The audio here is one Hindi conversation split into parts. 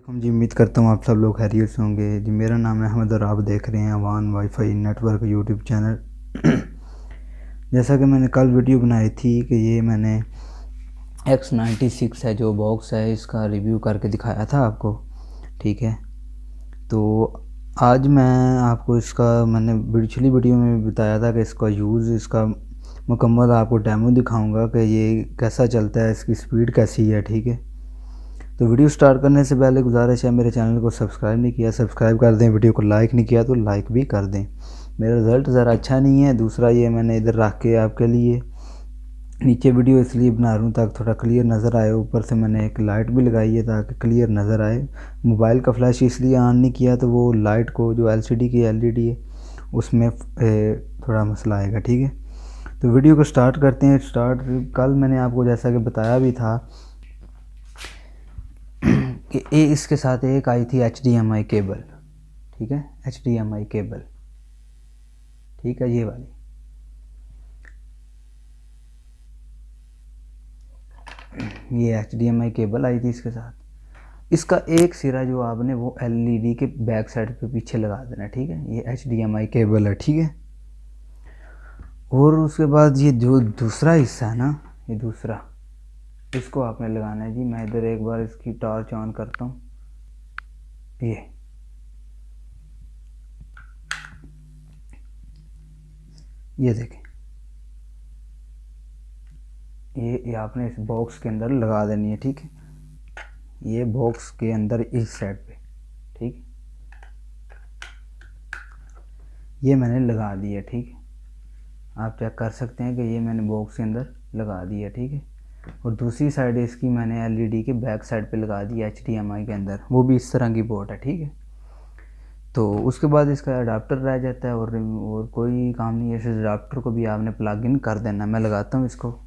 हम जी उम्मीद करता हूँ आप सब लोग खैरियत से होंगे जी। मेरा नाम है अहमद और आप देख रहे हैं Awan wifi network YouTube channel. जैसा कि मैंने कल वीडियो बनाई थी कि ये मैंने X96 है जो बॉक्स है इसका रिव्यू करके दिखाया था आपको, ठीक है। तो आज मैं आपको इसका मैंने पिछली वीडियो में बताया था कि इसका यूज़ इसका मुकम्मल आपको डेमो दिखाऊंगा कि ये कैसा चलता है, इसकी स्पीड कैसी है, ठीक है। तो वीडियो स्टार्ट करने से पहले गुजारिश है, मेरे चैनल को सब्सक्राइब नहीं किया सब्सक्राइब कर दें, वीडियो को लाइक नहीं किया तो लाइक भी कर दें। मेरा रिज़ल्ट ज़रा अच्छा नहीं है। दूसरा ये मैंने इधर रख के आपके लिए नीचे वीडियो इसलिए बना रहा हूँ ताकि थोड़ा क्लियर नज़र आए। ऊपर से मैंने एक लाइट भी लगाई है ताकि क्लियर नज़र आए। मोबाइल का फ्लैश इसलिए ऑन नहीं किया तो वो लाइट को जो LCD की LED है उसमें थोड़ा मसला आएगा, ठीक है। तो वीडियो को स्टार्ट करते हैं। कल मैंने आपको जैसा कि बताया भी था कि इसके साथ एक आई थी HDMI केबल, ठीक है, HDMI केबल, ठीक है, ये वाली। ये HDMI केबल आई थी इसके साथ। इसका एक सिरा जो आपने वो LED के बैक साइड पे पीछे लगा देना, ठीक है। ये HDMI केबल है, ठीक है। और उसके बाद ये जो दूसरा हिस्सा है ना, ये दूसरा, इसको आपने लगाना है जी। मैं इधर एक बार इसकी टॉर्च ऑन करता हूँ। ये देखें, ये आपने इस बॉक्स के अंदर लगा देनी है, ठीक है। ये बॉक्स के अंदर इस साइड पे, ठीक है, ये मैंने लगा दिया, ठीक है। आप चेक कर सकते हैं कि ये मैंने बॉक्स के अंदर लगा दिया, ठीक है। और दूसरी साइड इसकी मैंने LED के बैक साइड पे लगा दी HDMI के अंदर, वो भी इस तरह की पोर्ट है, ठीक है। तो उसके बाद इसका अडाप्टर रह जाता है और कोई काम नहीं है। इस अडाप्टर को भी आपने प्लग इन कर देना। मैं लगाता हूँ इसको।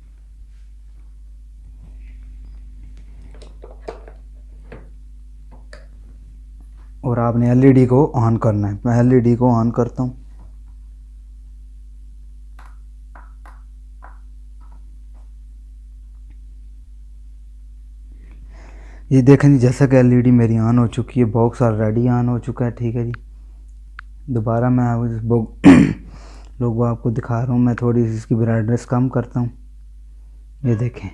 और आपने LED को ऑन करना है। मैं LED को ऑन करता हूँ। ये देखें जी, जैसा कि LED मेरी ऑन हो चुकी है, बॉक्स ऑलरेडी ऑन हो चुका है, ठीक है जी। दोबारा मैं अब इस लोगो आपको दिखा रहा हूँ। मैं थोड़ी सी इसकी ब्राइटनेस कम करता हूँ। ये देखें,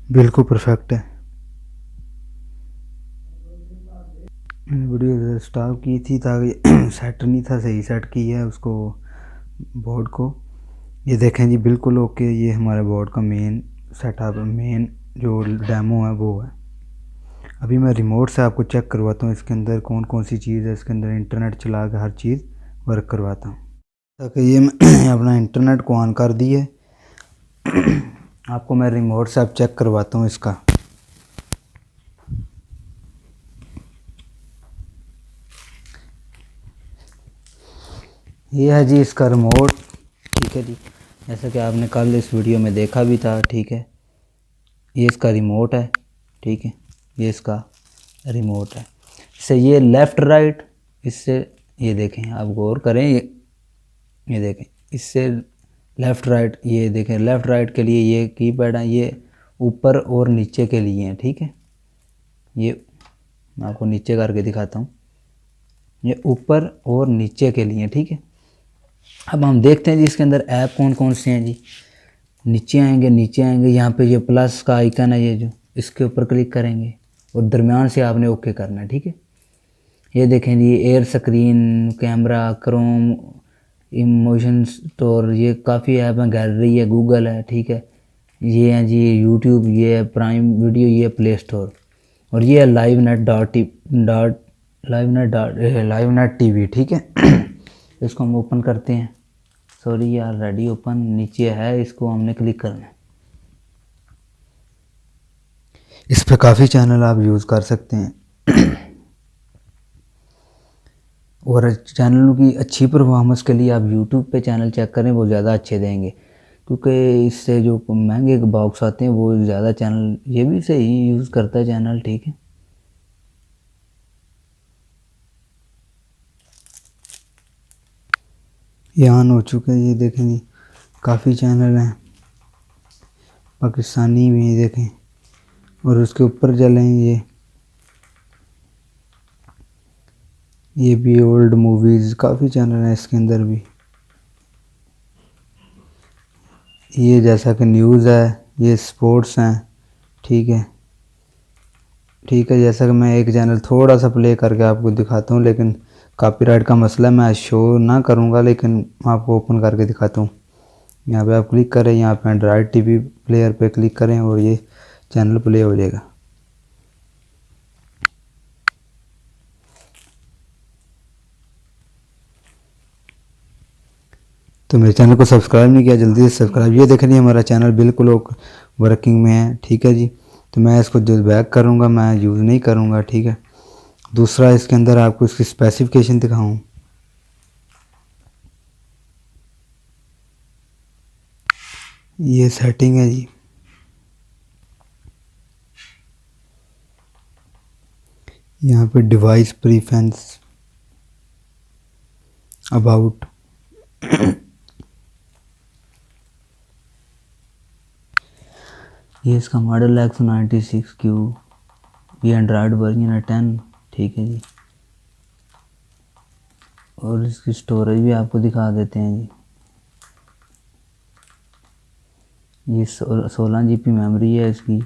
बिल्कुल परफेक्ट है। मैंने वीडियो स्टॉप की थी ताकि सेट नहीं था, सही सेट की है उसको, बोर्ड को। ये देखें जी, बिल्कुल ओके। ये हमारे बोर्ड का मेन सेटअप, मेन जो डेमो है वो है। अभी मैं रिमोट से आपको चेक करवाता हूँ इसके अंदर कौन कौन सी चीज़ है। इसके अंदर इंटरनेट चला के हर चीज़ वर्क करवाता हूँ। ताकि ये मैं अपना इंटरनेट को ऑन कर दिए। आपको मैं रिमोट से अब चेक करवाता हूँ इसका। ये है जी इसका रिमोट, ठीक है जी। जैसा कि आपने कल इस वीडियो में देखा भी था, ठीक है। ये इसका रिमोट है, ठीक है। ये इसका रिमोट है। इससे ये लेफ़्ट राइट, इससे ये देखें, आप गौर करें, ये देखें, इससे लेफ़्ट राइट, ये देखें, लेफ़्ट राइट के लिए ये कीपैड है, ये ऊपर और नीचे के लिए हैं, ठीक है। ये मैं आपको नीचे करके दिखाता हूँ। ये ऊपर और नीचे के लिए, ठीक है। अब हम देखते हैं जी इसके अंदर ऐप कौन कौन से हैं जी। नीचे आएंगे, यहाँ पे ये प्लस का आइकन है, ये जो, इसके ऊपर क्लिक करेंगे और दरमियान से आपने ओके करना है, ठीक है। ये देखें जी, air screen, camera, chrome, emotion store, ये काफ़ी ऐप हैं, गैलरी है, गूगल है, ठीक है। ये है जी यूट्यूब, ये है प्राइम वीडियो, ये प्ले स्टोर, और ये है लाइव नेट TV, ठीक है। इसको हम ओपन करते हैं। सॉरी यार, रेडी ओपन नीचे है, इसको हमने क्लिक करना है। इस पर काफ़ी चैनल आप यूज़ कर सकते हैं। और चैनलों की अच्छी परफॉर्मेंस के लिए आप YouTube पे चैनल चेक करें, वो ज़्यादा अच्छे देंगे। क्योंकि इससे जो महंगे बॉक्स आते हैं वो ज़्यादा चैनल, ये भी सही यूज़ करता है चैनल, ठीक है। ये ऑन हो चुके हैं, ये देखें जी, काफ़ी चैनल हैं, पाकिस्तानी भी देखें, और उसके ऊपर चलें, ये भी ओल्ड मूवीज़, काफ़ी चैनल हैं इसके अंदर भी। ये जैसा कि न्यूज़ है, ये स्पोर्ट्स हैं, ठीक है। जैसा कि मैं एक चैनल थोड़ा सा प्ले करके आपको दिखाता हूँ, लेकिन कॉपीराइट का मसला, मैं शो ना करूँगा, लेकिन मैं आपको ओपन करके दिखाता हूँ। यहाँ पे आप क्लिक करें, यहाँ पे एंड्रॉयड टीवी प्लेयर पे क्लिक करें और ये चैनल प्ले हो जाएगा। तो मेरे चैनल को सब्सक्राइब नहीं किया, जल्दी से सब्सक्राइब। ये देख लीजिए हमारा चैनल बिल्कुल वर्किंग में है, ठीक है जी। तो मैं इसको जो बैक करूँगा, मैं यूज़ नहीं करूँगा, ठीक है। दूसरा, इसके अंदर आपको इसकी स्पेसिफिकेशन दिखाऊँ। ये सेटिंग है जी, यहाँ पे डिवाइस प्रीफरेंस, अबाउट, ये इसका मॉडल है X96Q, ये एंड्रॉयड वर्जन है 10, ठीक है जी। और इसकी स्टोरेज भी आपको दिखा देते हैं जी। ये 16 GB मेमोरी है इसकी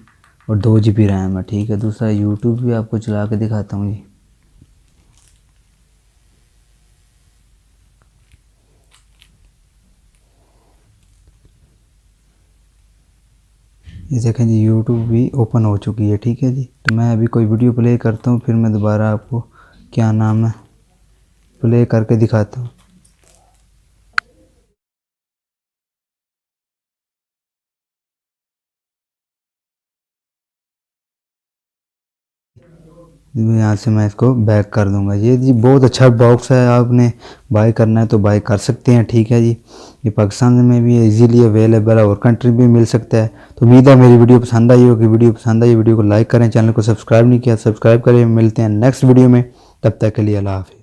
और 2 GB रैम है, ठीक है। दूसरा, यूट्यूब भी आपको चला के दिखाता हूँ जी। ये देखें जी, यूट्यूब भी ओपन हो चुकी है, ठीक है जी। तो मैं अभी कोई वीडियो प्ले करता हूँ, फिर मैं दोबारा आपको क्या नाम है प्ले करके दिखाता हूँ। यहाँ से मैं इसको बैक कर दूंगा। ये जी बहुत अच्छा बॉक्स है, आपने बाय करना है तो बाय कर सकते हैं, ठीक है जी। ये पाकिस्तान में भी इजीली अवेलेबल है और कंट्री में भी मिल सकता है। तो उम्मीद है मेरी वीडियो पसंद आई होगी। वीडियो पसंद आई, वीडियो को लाइक करें, चैनल को सब्सक्राइब नहीं किया सब्सक्राइब करें। मिलते हैं नेक्स्ट वीडियो में, तब तक के लिए अल्लाह हाफ़िज़।